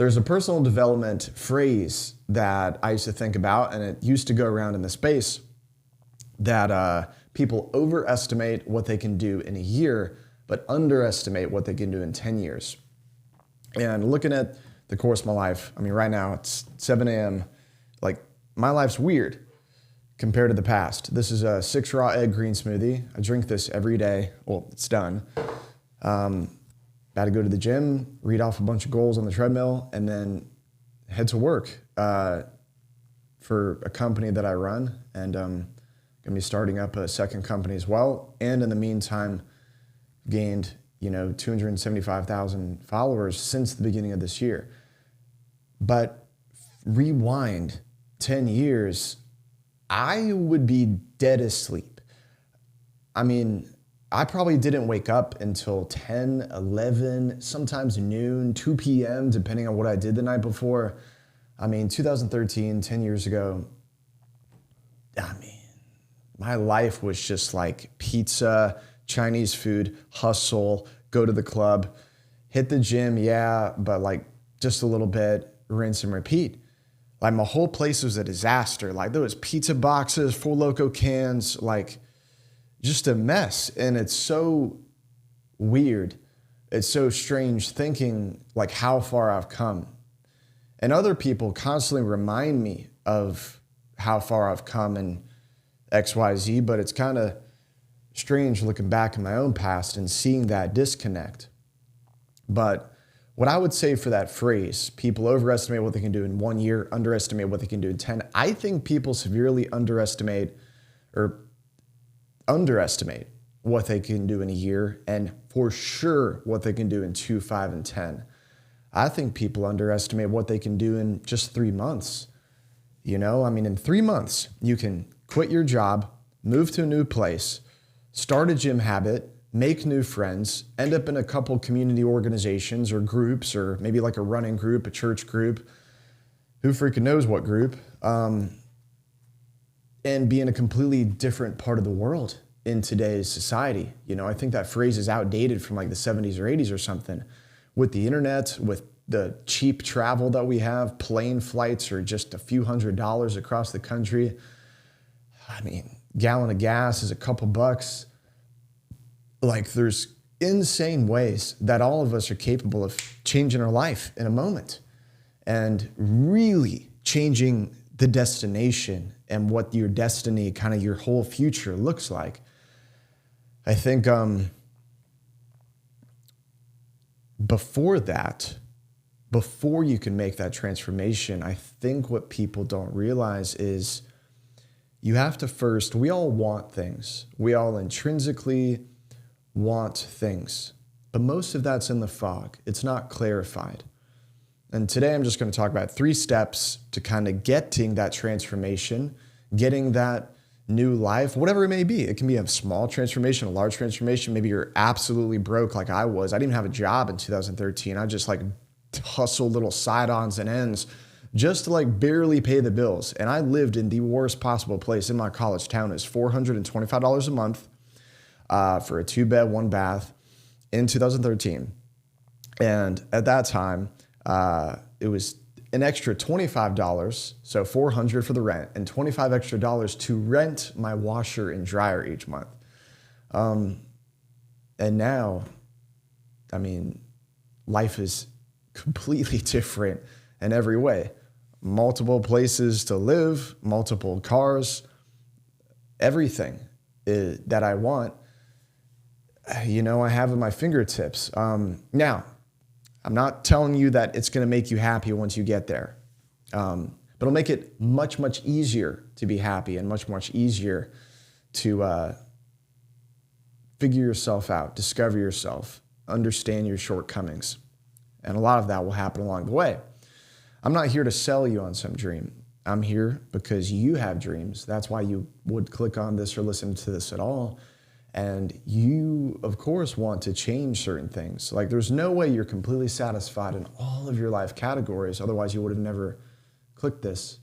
There's a personal development phrase that I used to think about, and it used to go around in the space that people overestimate what they can do in a year, but underestimate what they can do in 10 years. And looking at the course of my life, I mean, right now it's 7 a.m. Like, my life's weird compared to the past. This is a 6 raw egg green smoothie. I drink this every day. Well, it's done. About to go to the gym, read off a bunch of goals on the treadmill, and then head to work for a company that I run. And going to be starting up a second company as well. And in the meantime, gained 275,000 followers since the beginning of this year. But rewind 10 years, I would be dead asleep. I mean, I probably didn't wake up until 10, 11, sometimes noon, 2 p.m., depending on what I did the night before. I mean, 2013, 10 years ago, I mean, my life was just like pizza, Chinese food, hustle, go to the club, hit the gym, yeah, but like just a little bit, rinse and repeat. Like, my whole place was a disaster. Like, there was pizza boxes, Four Loko cans, like just a mess. And it's so weird. It's so strange thinking like how far I've come. And other people constantly remind me of how far I've come in XYZ, but it's kind of strange looking back in my own past and seeing that disconnect. But what I would say for that phrase, people overestimate what they can do in 1 year, underestimate what they can do in 10. I think people severely underestimate what they can do in a year, and for sure what they can do in 2, 5, and 10. I think people underestimate what they can do in just 3 months. I mean, in 3 months, you can quit your job, move to a new place, start a gym habit, make new friends, end up in a couple community organizations or groups, or maybe like a running group, a church group, who freaking knows what group, and be in a completely different part of the world in today's society. I think that phrase is outdated from like the 70s or 80s or something. With the internet, with the cheap travel that we have, plane flights are just a few $100s across the country. I mean, gallon of gas is a couple bucks. Like, there's insane ways that all of us are capable of changing our life in a moment and really changing the destination and what your destiny, kind of your whole future looks like. I think before you can make that transformation, I think what people don't realize is you have to first, we all want things. We all intrinsically want things, but most of that's in the fog. It's not clarified. And today I'm just going to talk about 3 steps to kind of getting that transformation, getting that new life, whatever it may be. It can be a small transformation, a large transformation. Maybe you're absolutely broke like I was. I didn't even have a job in 2013. I just like hustled little side-ons and ends just to like barely pay the bills. And I lived in the worst possible place in my college town. It's $425 a month for a 2-bed, 1-bath in 2013. And at that time, it was an extra $25, so $400 for the rent, and $25 extra to rent my washer and dryer each month. And now, I mean, life is completely different in every way. Multiple places to live, multiple cars, everything that I want, I have at my fingertips. Now, I'm not telling you that it's going to make you happy once you get there, but it'll make it much, much easier to be happy and much, much easier to figure yourself out, discover yourself, understand your shortcomings. And a lot of that will happen along the way. I'm not here to sell you on some dream. I'm here because you have dreams. That's why you would click on this or listen to this at all. And you, of course, want to change certain things. Like, there's no way you're completely satisfied in all of your life categories. Otherwise, you would have never clicked this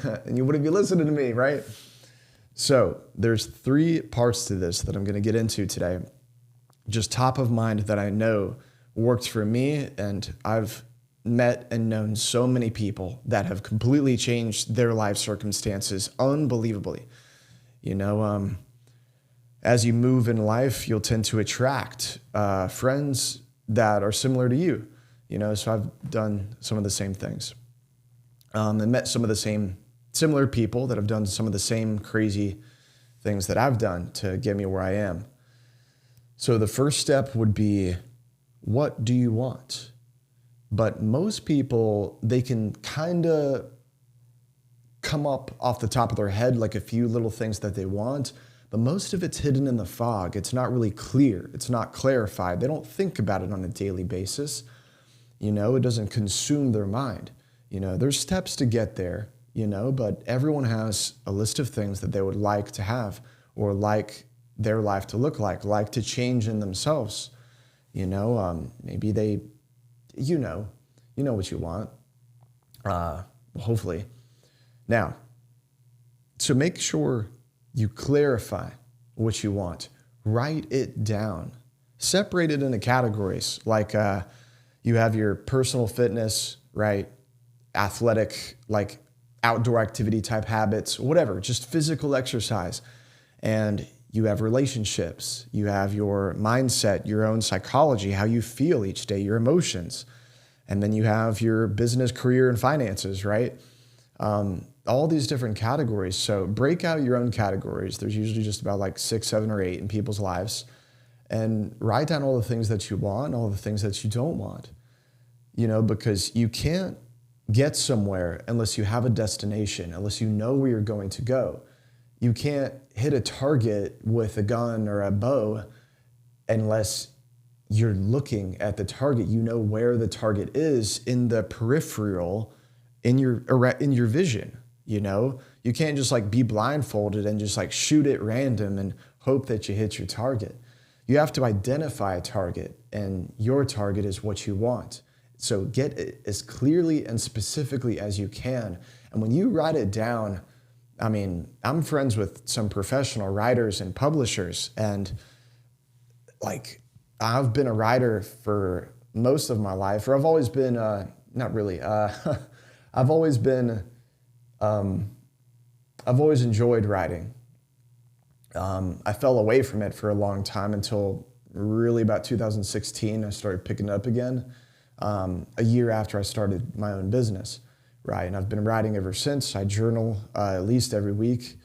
and you wouldn't be listening to me, right? So there's 3 parts to this that I'm going to get into today. Just top of mind that I know worked for me, and I've met and known so many people that have completely changed their life circumstances unbelievably. You know, as you move in life, you'll tend to attract friends that are similar to you. You know, so I've done some of the same things, and met some of the same similar people that have done some of the same crazy things that I've done to get me where I am. So the first step would be, what do you want? But most people, they can kind of come up off the top of their head like a few little things that they want, but most of it's hidden in the fog. It's not really clear. It's not clarified. They don't think about it on a daily basis. You know, it doesn't consume their mind. You know, there's steps to get there, you know, but everyone has a list of things that they would like to have or like their life to look like to change in themselves. You know, maybe they, you know what you want, hopefully. Now, so make sure you clarify what you want. Write it down. Separate it into categories, like you have your personal fitness, right? Athletic, like outdoor activity type habits, whatever, just physical exercise. And you have relationships, you have your mindset, your own psychology, how you feel each day, your emotions. And then you have your business, career, and finances, right? All these different categories. So break out your own categories. There's usually just about like 6, 7, or 8 in people's lives. And write down all the things that you want, all the things that you don't want. You know, because you can't get somewhere unless you have a destination, unless you know where you're going to go. You can't hit a target with a gun or a bow unless you're looking at the target. You know where the target is in the peripheral, in your vision. You know, you can't just like be blindfolded and just like shoot at random and hope that you hit your target. You have to identify a target, and your target is what you want. So get it as clearly and specifically as you can. And when you write it down, I mean, I'm friends with some professional writers and publishers, and like I've been a writer for most of my life, or I've always been, not really, I've always enjoyed writing. I fell away from it for a long time until really about 2016, I started picking it up again, a year after I started my own business. Right, and I've been writing ever since. I journal at least every week.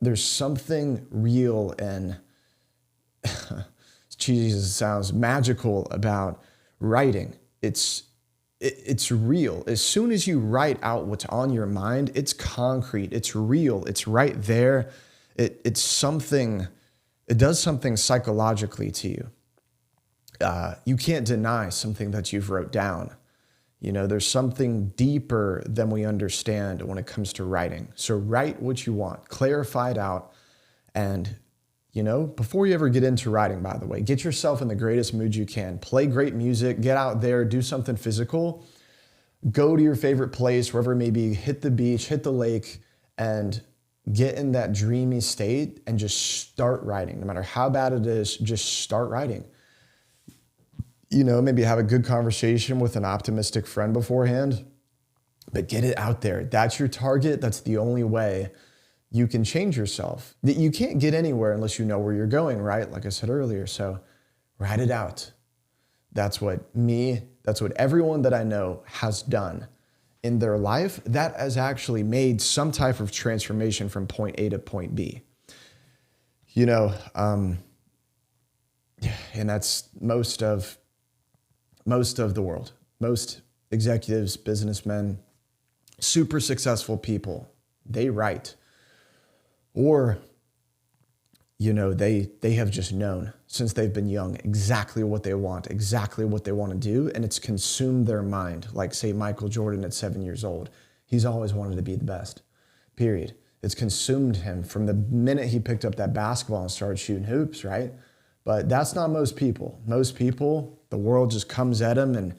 There's something real and, cheesy as it sounds, magical about writing. It's real. As soon as you write out what's on your mind, it's concrete. It's real. It's right there. It's something. It does something psychologically to you. You can't deny something that you've wrote down. You know, there's something deeper than we understand when it comes to writing. So write what you want, clarify it out. And, you know, before you ever get into writing, by the way, get yourself in the greatest mood you can. Play great music, get out there, do something physical. Go to your favorite place, wherever it may be, hit the beach, hit the lake, and get in that dreamy state and just start writing. No matter how bad it is, just start writing. You know, maybe have a good conversation with an optimistic friend beforehand, but get it out there. That's your target. That's the only way you can change yourself. You can't get anywhere unless you know where you're going, right? Like I said earlier. So write it out. That's what everyone that I know has done in their life. That has actually made some type of transformation from point A to point B. You know, and that's most of the world. Most executives, businessmen, super successful people, they write. Or, you know, they have just known since they've been young exactly what they want to do, and it's consumed their mind. Like, say, Michael Jordan at 7 years old. He's always wanted to be the best, period. It's consumed him from the minute he picked up that basketball and started shooting hoops, right? But that's not most people. Most people, the world just comes at them and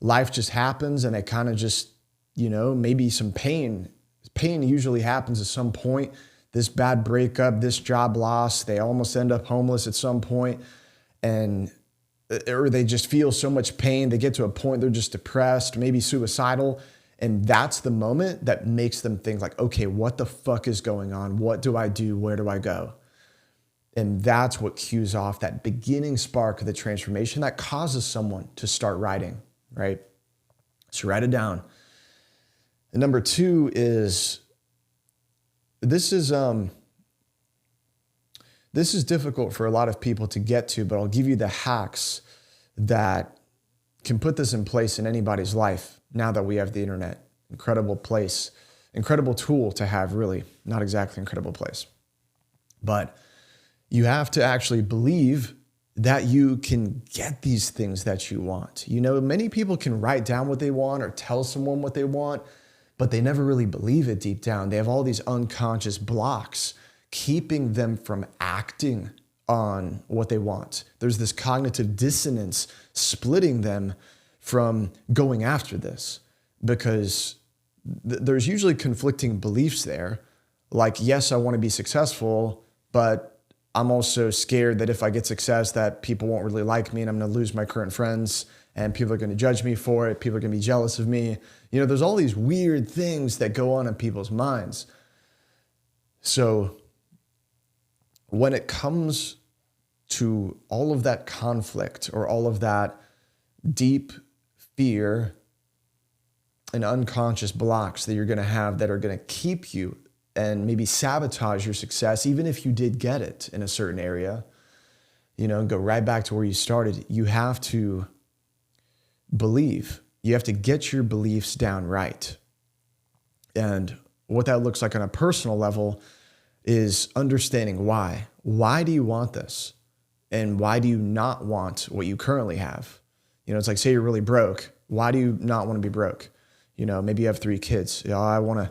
life just happens, and they kind of just, you know, maybe some pain. Pain usually happens at some point. This bad breakup, this job loss, they almost end up homeless at some point. And or they just feel so much pain. They get to a point they're just depressed, maybe suicidal. And that's the moment that makes them think like, okay, what the fuck is going on? What do I do? Where do I go? And that's what cues off that beginning spark of the transformation that causes someone to start writing, right? So write it down. And number two is, this is difficult for a lot of people to get to, but I'll give you the hacks that can put this in place in anybody's life now that we have the internet. Incredible place, incredible tool to have, really. Not exactly incredible place. But you have to actually believe that you can get these things that you want. You know, many people can write down what they want or tell someone what they want, but they never really believe it deep down. They have all these unconscious blocks keeping them from acting on what they want. There's this cognitive dissonance splitting them from going after this, because there's usually conflicting beliefs there. Like, yes, I want to be successful, but I'm also scared that if I get success, that people won't really like me and I'm going to lose my current friends and people are going to judge me for it. People are going to be jealous of me. You know, there's all these weird things that go on in people's minds. So when it comes to all of that conflict or all of that deep fear and unconscious blocks that you're going to have that are going to keep you and maybe sabotage your success, even if you did get it in a certain area, you know, and go right back to where you started, you have to believe. You have to get your beliefs down right. And what that looks like on a personal level is understanding why. Why do you want this? And why do you not want what you currently have? You know, it's like, say you're really broke. Why do you not want to be broke? You know, maybe you have 3 kids. You know, I want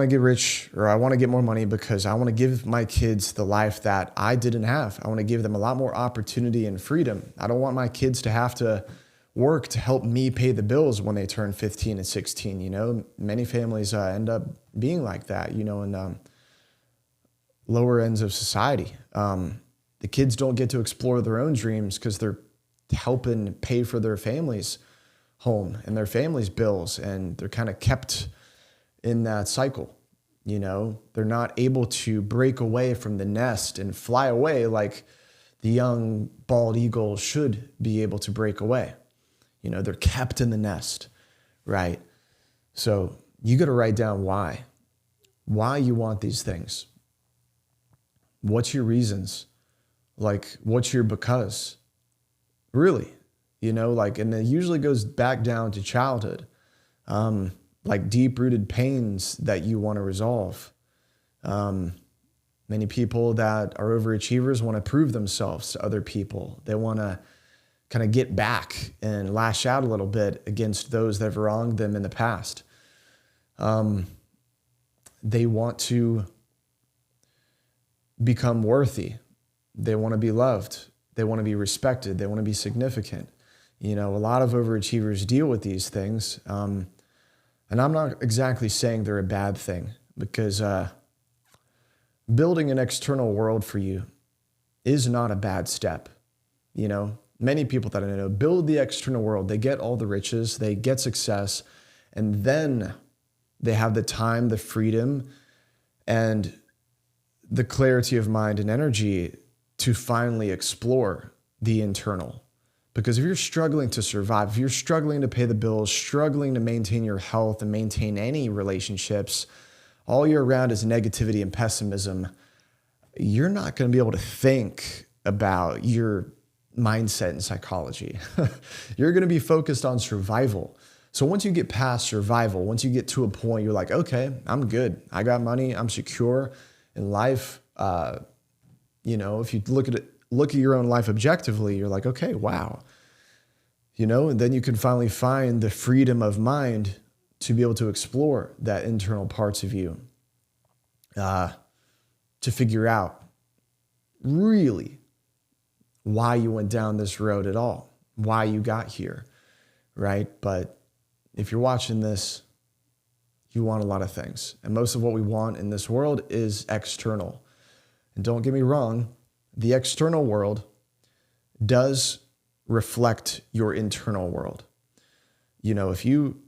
to get rich, or I want to get more money because I want to give my kids the life that I didn't have. I want to give them a lot more opportunity and freedom. I don't want my kids to have to work to help me pay the bills when they turn 15 and 16. You know, many families end up being like that, you know, in lower ends of society. The kids don't get to explore their own dreams because they're helping pay for their family's home and their family's bills, and they're kind of kept in that cycle. You know, they're not able to break away from the nest and fly away like the young bald eagle should be able to break away. You know, they're kept in the nest, right? So you got to write down why you want these things. What's your reasons? Like, what's your because? Really, you know, like, and it usually goes back down to childhood. Like deep-rooted pains that you want to resolve. Many people that are overachievers want to prove themselves to other people. They want to kind of get back and lash out a little bit against those that have wronged them in the past. They want to become worthy. They want to be loved. They want to be respected. They want to be significant. You know, a lot of overachievers deal with these things. And I'm not exactly saying they're a bad thing, because building an external world for you is not a bad step. You know, many people that I know build the external world. They get all the riches, they get success, and then they have the time, the freedom, and the clarity of mind and energy to finally explore the internal. Because if you're struggling to survive, if you're struggling to pay the bills, struggling to maintain your health and maintain any relationships, all year round is negativity and pessimism, you're not going to be able to think about your mindset and psychology. You're going to be focused on survival. So once you get past survival, once you get to a point, you're like, okay, I'm good. I got money. I'm secure in life. You know, if you look at your own life objectively, you're like, okay, wow. You know, and then you can finally find the freedom of mind to be able to explore that internal parts of you, to figure out really why you went down this road at all, why you got here, right? But if you're watching this, you want a lot of things. And most of what we want in this world is external. And don't get me wrong, the external world does reflect your internal world. You know, if you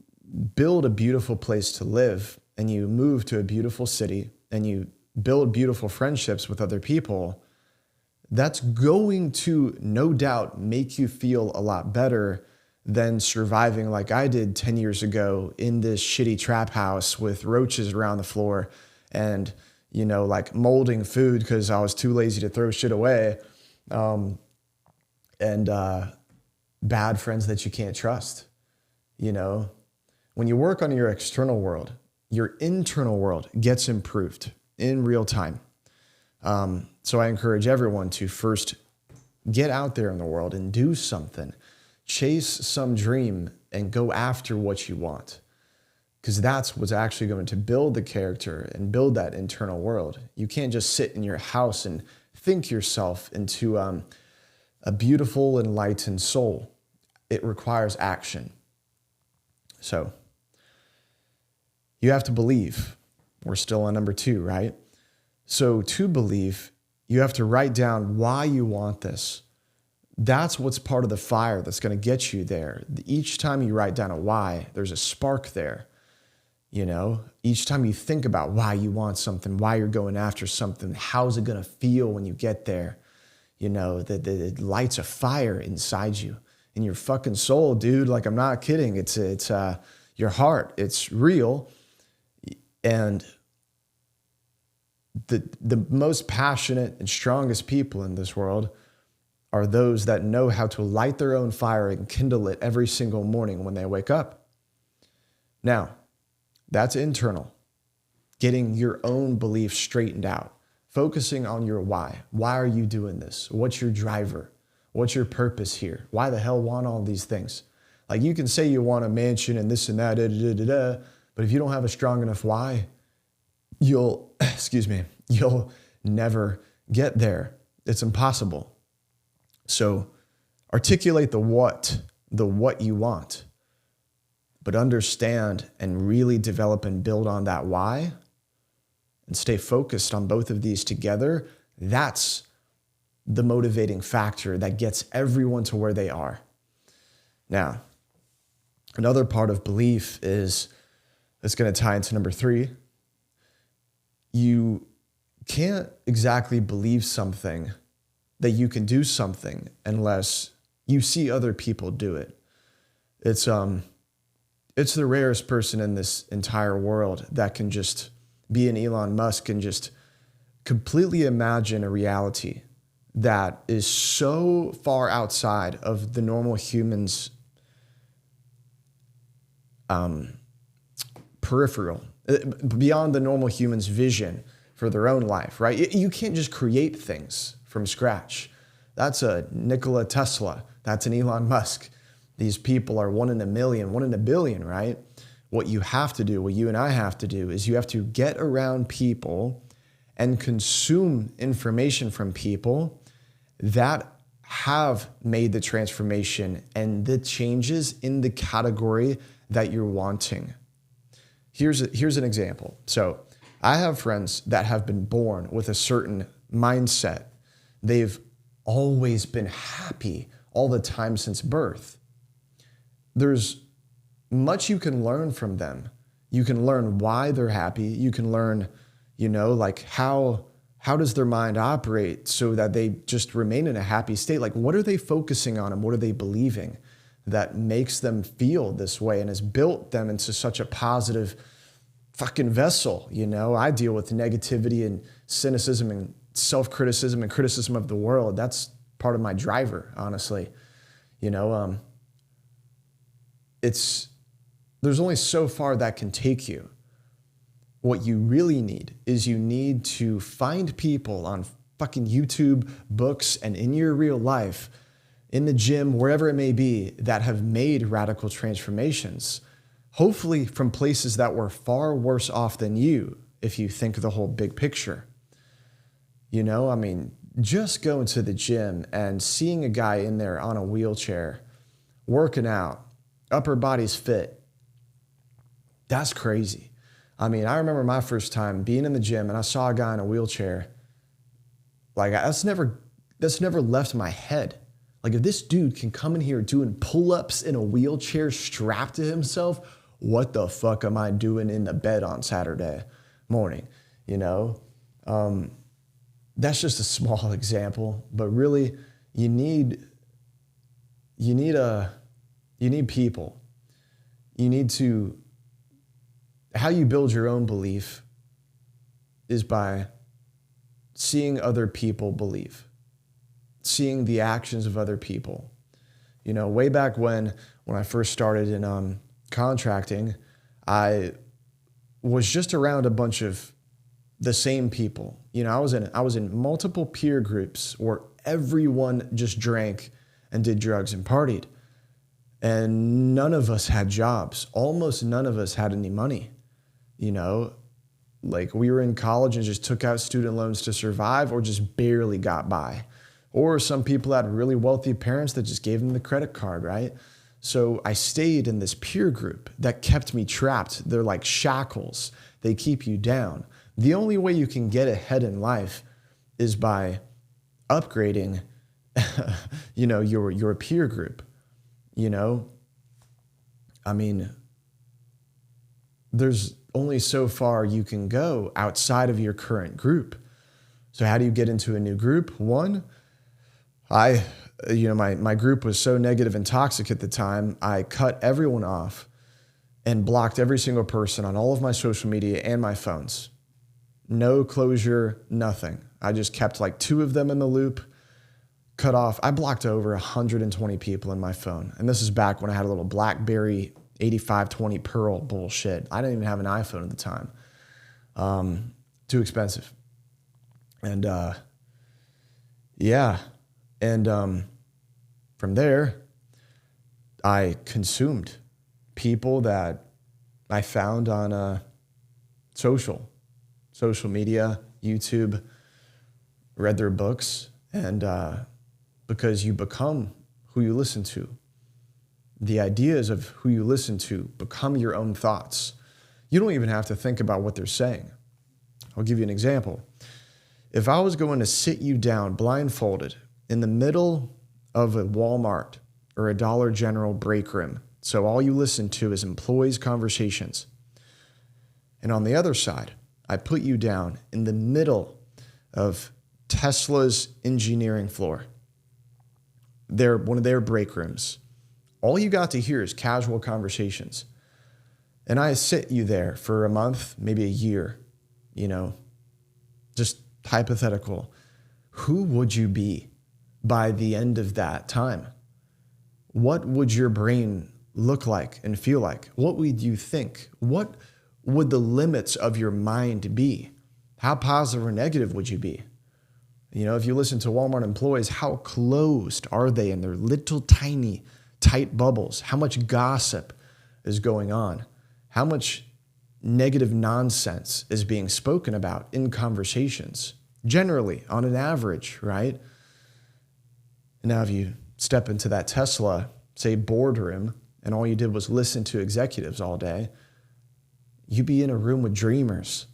build a beautiful place to live and you move to a beautiful city and you build beautiful friendships with other people, that's going to no doubt make you feel a lot better than surviving like I did 10 years ago in this shitty trap house with roaches around the floor and, you know, like molding food because I was too lazy to throw shit away. And bad friends that you can't trust. You know, when you work on your external world, your internal world gets improved in real time. So I encourage everyone to first get out there in the world and do something. Chase some dream and go after what you want. Because that's what's actually going to build the character and build that internal world. You can't just sit in your house and think yourself into a beautiful, enlightened soul. It requires action. So you have to believe. We're still on number 2, right? So to believe, you have to write down why you want this. That's what's part of the fire that's going to get you there. Each time you write down a why, there's a spark there. You know, each time you think about why you want something, why you're going after something, how's it going to feel when you get there? You know, it lights a fire inside you, in your fucking soul, dude. Like, I'm not kidding. It's your heart. It's real. And the most passionate and strongest people in this world are those that know how to light their own fire and kindle it every single morning when they wake up. Now, that's internal. Getting your own beliefs straightened out. Focusing on your why. Why are you doing this? What's your driver? What's your purpose here? Why the hell want all these things? Like, you can say you want a mansion and this and that, but if you don't have a strong enough why, you'll never get there. It's impossible. So articulate the what you want, but understand and really develop and build on that why and stay focused on both of these together. That's the motivating factor that gets everyone to where they are. Now, another part of belief is, it's going to tie into number 3. You can't exactly believe something that you can do something unless you see other people do it. It's the rarest person in this entire world that can just be an Elon Musk and just completely imagine a reality that is so far outside of the normal human's peripheral, beyond the normal human's vision for their own life, right? You can't just create things from scratch. That's a Nikola Tesla. That's an Elon Musk. These people are 1 in a million, 1 in a billion, right? What you have to do, what you and I have to do, is you have to get around people and consume information from people that have made the transformation and the changes in the category that you're wanting. Here's an example. So I have friends that have been born with a certain mindset. They've always been happy all the time since birth. There's much you can learn from them. You can learn why they're happy. You can learn, like how does their mind operate so that they just remain in a happy state? Like, what are they focusing on and what are they believing that makes them feel this way and has built them into such a positive fucking vessel? I deal with negativity and cynicism and self-criticism and criticism of the world. That's part of my driver, honestly. There's only so far that can take you. What you really need is you need to find people on fucking YouTube, books, and in your real life, in the gym, wherever it may be, that have made radical transformations. Hopefully from places that were far worse off than you, if you think of the whole big picture. Just going to the gym and seeing a guy in there on a wheelchair, working out, upper body's fit, that's crazy. I remember my first time being in the gym and I saw a guy in a wheelchair. Like, that's never left my head. Like if this dude can come in here doing pull-ups in a wheelchair strapped to himself, what the fuck am I doing in the bed on Saturday morning? You know, that's just a small example, but really you need people. You need to, how you build your own belief is by seeing other people believe, seeing the actions of other people. You know, way back when I first started in contracting, I was just around a bunch of the same people. You know, I was in multiple peer groups where everyone just drank and did drugs and partied. And none of us had jobs. Almost none of us had any money. You know, like we were in college and just took out student loans to survive or just barely got by. Or some people had really wealthy parents that just gave them the credit card, right? So I stayed in this peer group that kept me trapped. They're like shackles. They keep you down. The only way you can get ahead in life is by upgrading, you know, your peer group. You know, I mean, there's only so far you can go outside of your current group. So how do you get into a new group? One, my group was so negative and toxic at the time, I cut everyone off and blocked every single person on all of my social media and my phones. No closure, nothing. I just kept like 2 of them in the loop, cut off. I blocked over 120 people in my phone. And this is back when I had a little BlackBerry 8520 Pearl bullshit. I didn't even have an iPhone at the time. Too expensive. And yeah. And from there, I consumed people that I found on social media, YouTube, read their books, and because you become who you listen to. The ideas of who you listen to become your own thoughts. You don't even have to think about what they're saying. I'll give you an example. If I was going to sit you down blindfolded in the middle of a Walmart or a Dollar General break room, so all you listen to is employees' conversations, and on the other side, I put you down in the middle of Tesla's engineering floor, one of their break rooms. All you got to hear is casual conversations. And I sit you there for a month, maybe a year, you know, just hypothetical. Who would you be by the end of that time? What would your brain look like and feel like? What would you think? What would the limits of your mind be? How positive or negative would you be? You know, if you listen to Walmart employees, how closed are they in their little tiny tight bubbles? How much gossip is going on? How much negative nonsense is being spoken about in conversations? Generally, on an average, right? Now, if you step into that Tesla, say boardroom, and all you did was listen to executives all day, you'd be in a room with dreamers.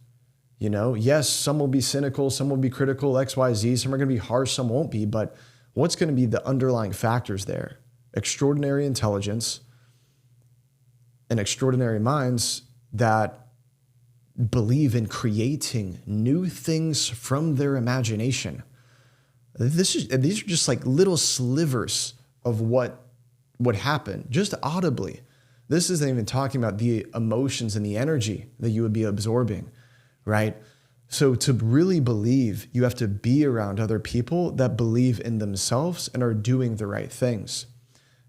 You know, yes, some will be cynical, some will be critical, X, Y, Z, some are going to be harsh, some won't be, but what's going to be the underlying factors there? Extraordinary intelligence and extraordinary minds that believe in creating new things from their imagination. These are just like little slivers of what would happen, just audibly. This isn't even talking about the emotions and the energy that you would be absorbing, right? So to really believe, you have to be around other people that believe in themselves and are doing the right things.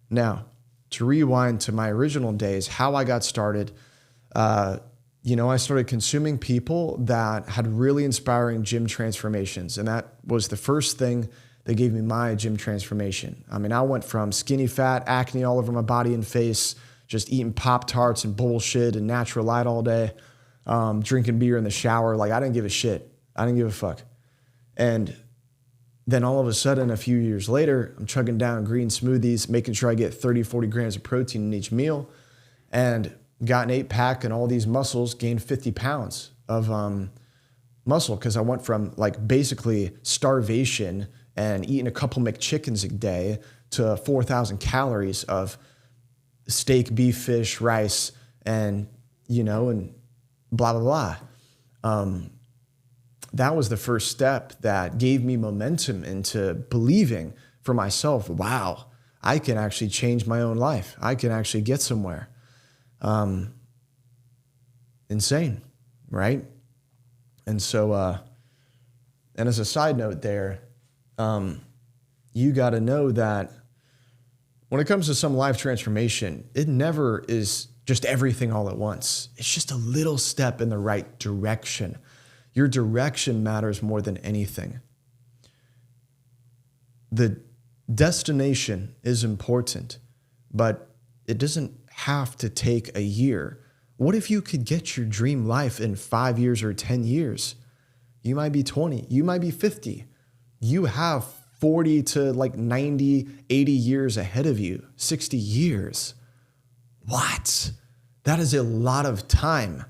Now, to rewind to my original days, how I got started, I started consuming people that had really inspiring gym transformations. And that was the first thing that gave me my gym transformation. I mean, I went from skinny fat, acne all over my body and face, just eating Pop-Tarts and bullshit and natural light all day, drinking beer in the shower. Like, I didn't give a shit. I didn't give a fuck. And then all of a sudden, a few years later, I'm chugging down green smoothies, making sure I get 30, 40 grams of protein in each meal, and got an 8-pack and all these muscles, gained 50 pounds of muscle because I went from like basically starvation and eating a couple McChickens a day to 4,000 calories of steak, beef, fish, rice, and, and blah, blah, blah. That was the first step that gave me momentum into believing for myself, wow, I can actually change my own life. I can actually get somewhere. Insane, right? And so, and as a side note there, you got to know that when it comes to some life transformation, it never is just everything all at once. It's just a little step in the right direction. Your direction matters more than anything. The destination is important, but it doesn't have to take a year. What if you could get your dream life in 5 years or 10 years? You might be 20, you might be 50. You have 40 to 90, 80 years ahead of you, 60 years. What? That is a lot of time.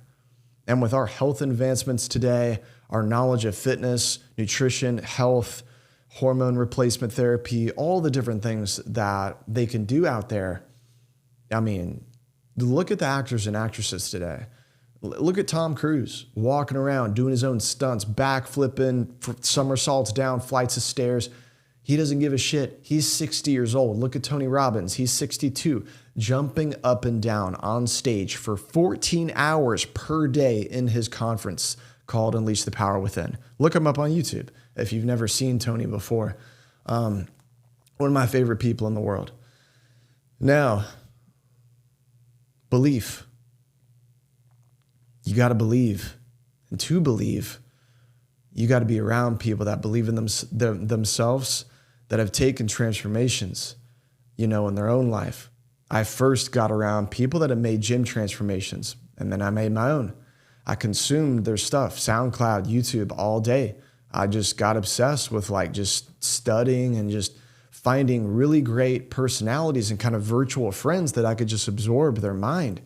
And with our health advancements today, our knowledge of fitness, nutrition, health, hormone replacement therapy, all the different things that they can do out there. I mean, look at the actors and actresses today. Look at Tom Cruise walking around, doing his own stunts, backflipping, somersaults down flights of stairs. He doesn't give a shit. He's 60 years old. Look at Tony Robbins. He's 62, jumping up and down on stage for 14 hours per day in his conference called Unleash the Power Within. Look him up on YouTube if you've never seen Tony before. One of my favorite people in the world. Now, belief. You got to believe. And to believe, you got to be around people that believe in themselves, that have taken transformations, in their own life. I first got around people that have made gym transformations, and then I made my own. I consumed their stuff, SoundCloud, YouTube, all day. I just got obsessed with just studying and just finding really great personalities and kind of virtual friends that I could just absorb their mind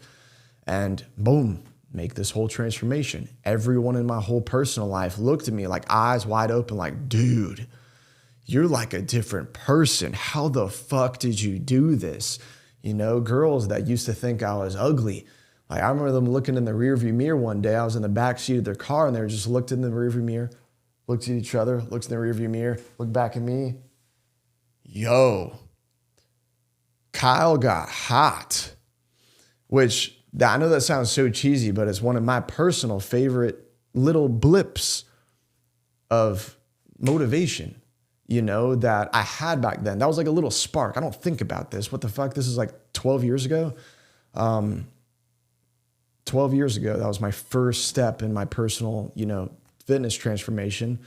and boom, make this whole transformation. Everyone in my whole personal life looked at me eyes wide open, dude, you're like a different person. How the fuck did you do this? Girls that used to think I was ugly. I remember them looking in the rearview mirror one day. I was in the back seat of their car and they were just looked in the rearview mirror, looked at each other, looked in the rearview mirror, looked back at me. Yo, Kyle got hot, which I know that sounds so cheesy, but it's one of my personal favorite little blips of motivation, that I had back then. That was like a little spark. I don't think about this. What the fuck? This is 12 years ago. 12 years ago, that was my first step in my personal, fitness transformation.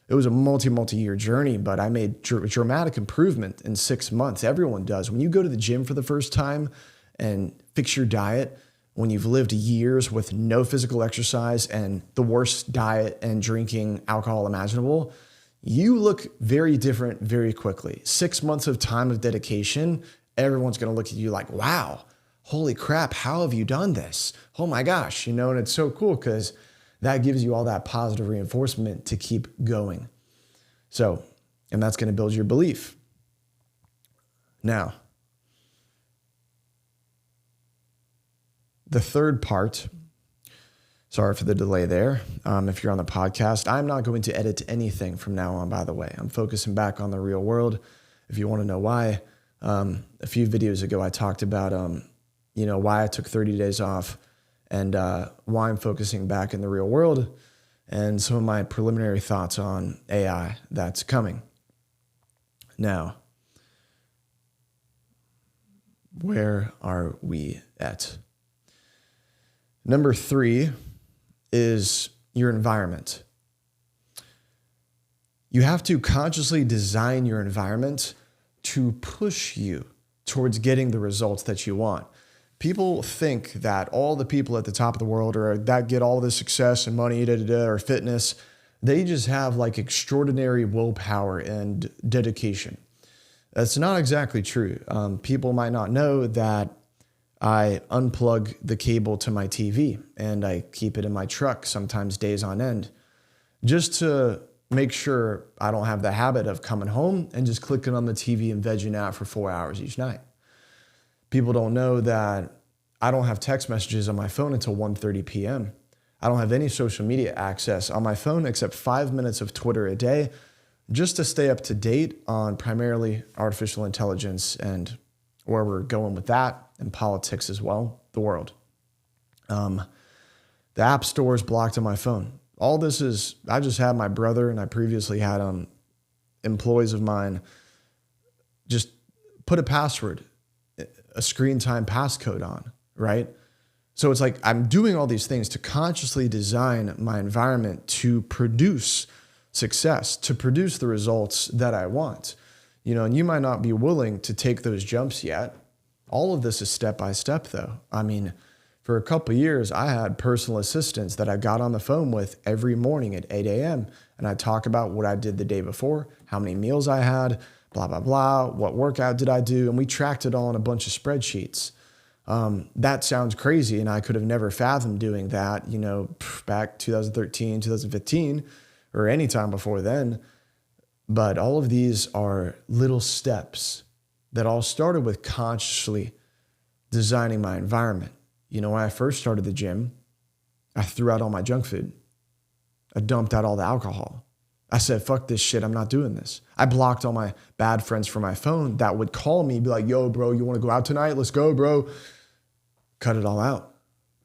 It was a multi-year journey, but I made dramatic improvement in 6 months. Everyone does. When you go to the gym for the first time and fix your diet, when you've lived years with no physical exercise and the worst diet and drinking alcohol imaginable, you look very different very quickly. 6 months of time of dedication, everyone's going to look at you like, wow, holy crap, how have you done this? Oh my gosh, and it's so cool because that gives you all that positive reinforcement to keep going. So, and that's going to build your belief. Now, the third part, sorry for the delay there. If you're on the podcast, I'm not going to edit anything from now on, by the way. I'm focusing back on the real world. If you want to know why, a few videos ago, I talked about, why I took 30 days off and why I'm focusing back in the real world and some of my preliminary thoughts on AI that's coming. Now, where are we at? Number 3 is your environment. You have to consciously design your environment to push you towards getting the results that you want. People think that all the people at the top of the world or that get all this success and money, or fitness, they just have extraordinary willpower and dedication. That's not exactly true. People might not know that I unplug the cable to my TV and I keep it in my truck, sometimes days on end, just to make sure I don't have the habit of coming home and just clicking on the TV and vegging out for 4 hours each night. People don't know that I don't have text messages on my phone until 1:30 p.m. I don't have any social media access on my phone except 5 minutes of Twitter a day, just to stay up to date on primarily artificial intelligence and where we're going with that, and politics as well, the world. The app store is blocked on my phone. All this is, I just had my brother, and I previously had employees of mine just put a password, a screen time passcode on, right? So it's like I'm doing all these things to consciously design my environment to produce success, to produce the results that I want. And you might not be willing to take those jumps yet. All of this is step by step though. I mean, for a couple of years, I had personal assistants that I got on the phone with every morning at 8 a.m. And I'd talk about what I did the day before, how many meals I had, blah, blah, blah, what workout did I do? And we tracked it all in a bunch of spreadsheets. That sounds crazy. And I could have never fathomed doing that, back 2013, 2015, or any time before then. But all of these are little steps that all started with consciously designing my environment. When I first started the gym, I threw out all my junk food. I dumped out all the alcohol. I said, fuck this shit. I'm not doing this. I blocked all my bad friends from my phone that would call me, be like, yo, bro, you want to go out tonight? Let's go, bro. Cut it all out.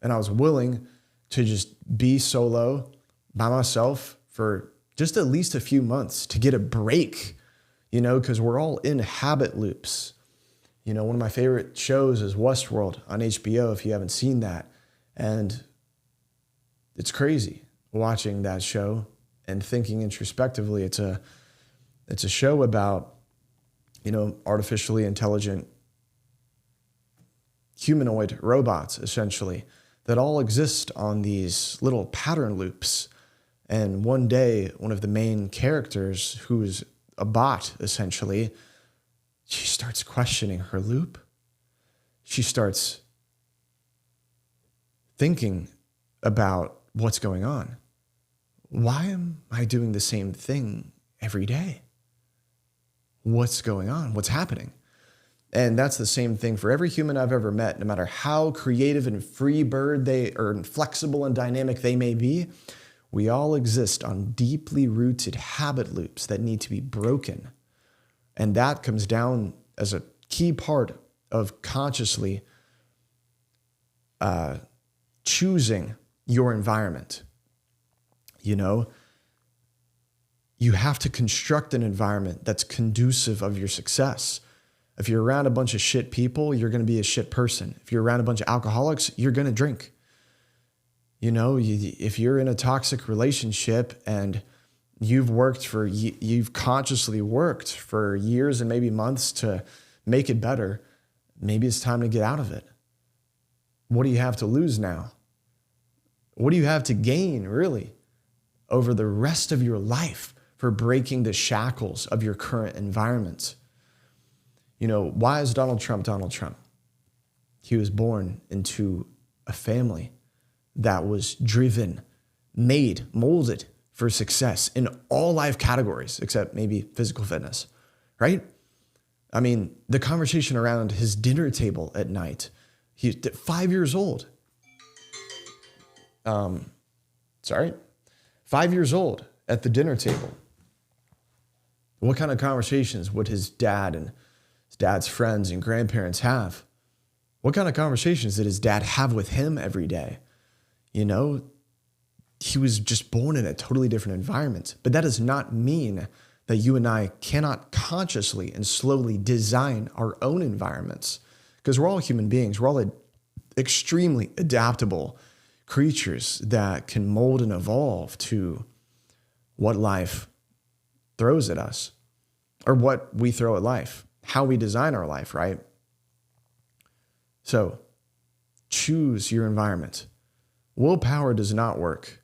And I was willing to just be solo by myself for just at least a few months to get a break, because we're all in habit loops. One of my favorite shows is Westworld on HBO, if you haven't seen that. And it's crazy watching that show and thinking introspectively. It's a show about, artificially intelligent humanoid robots, essentially, that all exist on these little pattern loops. And one day, one of the main characters, who's a bot, essentially, she starts questioning her loop. She starts thinking about what's going on. Why am I doing the same thing every day? What's going on? What's happening? And that's the same thing for every human I've ever met, no matter how creative and free bird they or flexible and dynamic they may be. We all exist on deeply rooted habit loops that need to be broken. And that comes down as a key part of consciously choosing your environment. You have to construct an environment that's conducive of your success. If you're around a bunch of shit people, you're going to be a shit person. If you're around a bunch of alcoholics, you're going to drink. If you're in a toxic relationship and you've consciously worked for years and maybe months to make it better, maybe it's time to get out of it. What do you have to lose now? What do you have to gain, really, over the rest of your life for breaking the shackles of your current environment? Why is Donald Trump Donald Trump? He was born into a family that was driven, made, molded for success in all life categories, except maybe physical fitness, right? I mean, the conversation around his dinner table at night, he's 5 years old. 5 years old at the dinner table. What kind of conversations would his dad and his dad's friends and grandparents have? What kind of conversations did his dad have with him every day? He was just born in a totally different environment. But that does not mean that you and I cannot consciously and slowly design our own environments, because we're all human beings. We're all extremely adaptable creatures that can mold and evolve to what life throws at us, or what we throw at life, how we design our life, right? So choose your environment. Willpower does not work.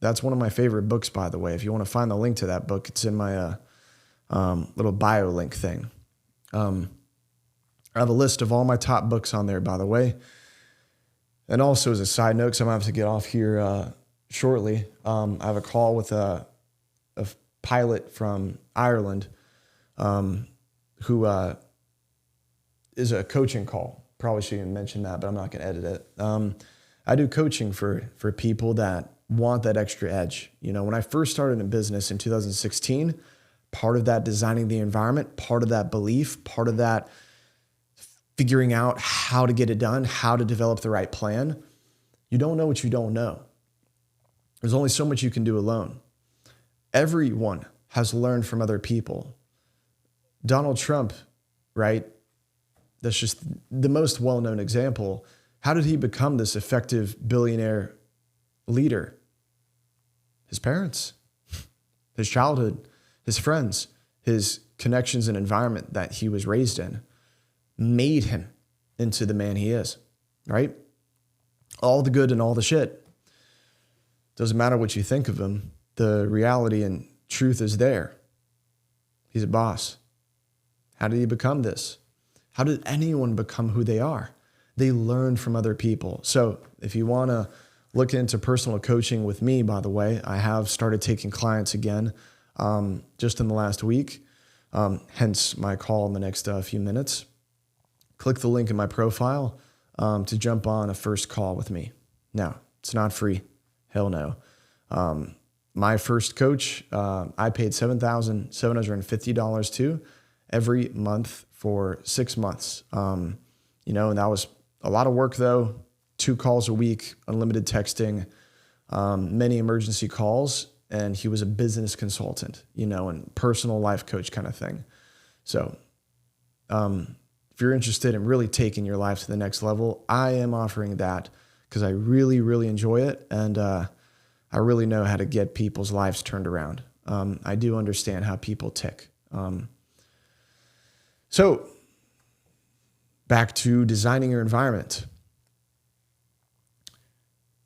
That's one of my favorite books, by the way. If you want to find the link to that book, it's in my little bio link thing. I have a list of all my top books on there, by the way. And also, as a side note, because I'm going to have to get off here shortly, I have a call with a pilot from Ireland, who is a coaching call. Probably shouldn't mention that, but I'm not going to edit it. I do coaching for people that want that extra edge. You know, when I first started in business in 2016, part of that designing the environment, part of that belief, part of that figuring out how to get it done, how to develop the right plan. You don't know what you don't know. There's only so much you can do alone. Everyone has learned from other people. Donald Trump, right? That's just the most well-known example. How did he become this effective billionaire leader? His parents, his childhood, his friends, his connections and environment that he was raised in made him into the man he is, right? All the good and all the shit. Doesn't matter what you think of him. The reality and truth is there. He's a boss. How did he become this? How did anyone become who they are? They learned from other people. So if you want to look into personal coaching with me, by the way, I have started taking clients again just in the last week, hence my call in the next few minutes. Click the link in my profile to jump on a first call with me. Now, it's not free. Hell no. My first coach, I paid $7,750 to every month for 6 months. And that was a lot of work though. 2 calls a week, unlimited texting, many emergency calls. And he was a business consultant, and personal life coach kind of thing. So, if you're interested in really taking your life to the next level, I am offering that because I really, really enjoy it. And I really know how to get people's lives turned around. I do understand how people tick. So back to designing your environment.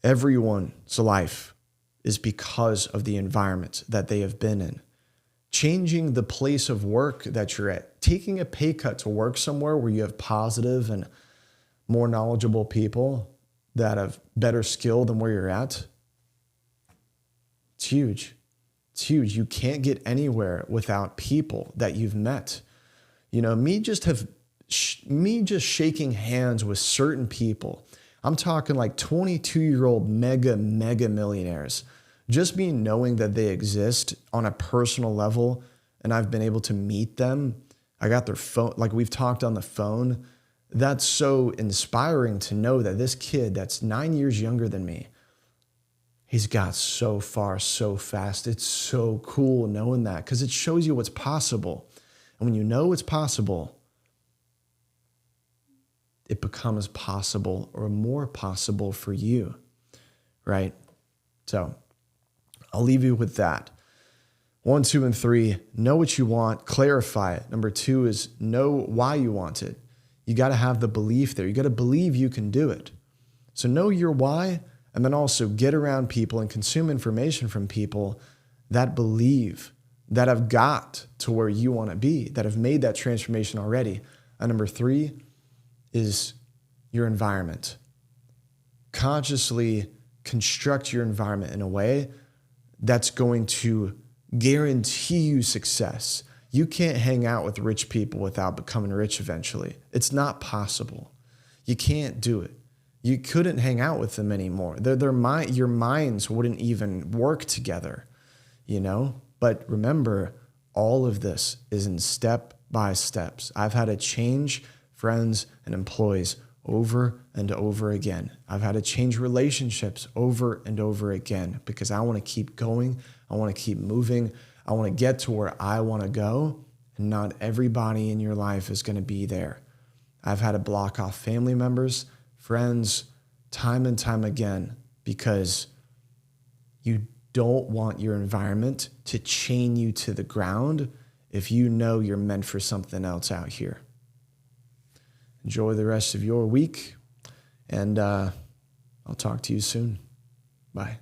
Everyone's life is because of the environment that they have been in. Changing the place of work that you're at, taking a pay cut to work somewhere where you have positive and more knowledgeable people that have better skill than where you're at. It's huge. It's huge. You can't get anywhere without people that you've met. Me just shaking hands with certain people. I'm talking like 22-year-old mega millionaires. Just me knowing that they exist on a personal level and I've been able to meet them. I got their phone, like we've talked on the phone. That's so inspiring to know that this kid that's 9 years younger than me, he's got so far so fast. It's so cool knowing that because it shows you what's possible. And when you know what's possible, it becomes possible or more possible for you, right? So I'll leave you with that. 1, 2, and 3, know what you want, clarify it. Number 2 is know why you want it. You got to have the belief there. You got to believe you can do it. So know your why, and then also get around people and consume information from people that believe, that have got to where you want to be, that have made that transformation already. And number 3 is your environment. Consciously construct your environment in a way that's going to guarantee you success. You can't hang out with rich people without becoming rich eventually. It's not possible. You can't do it. You couldn't hang out with them anymore. Your minds wouldn't even work together, But remember, all of this is in step by steps. I've had to change friends and employees over and over again. I've had to change relationships over and over again because I want to keep going. I want to keep moving. I want to get to where I want to go. And not everybody in your life is going to be there. I've had to block off family members, friends, time and time again because you don't want your environment to chain you to the ground if you know you're meant for something else out here. Enjoy the rest of your week, and I'll talk to you soon. Bye.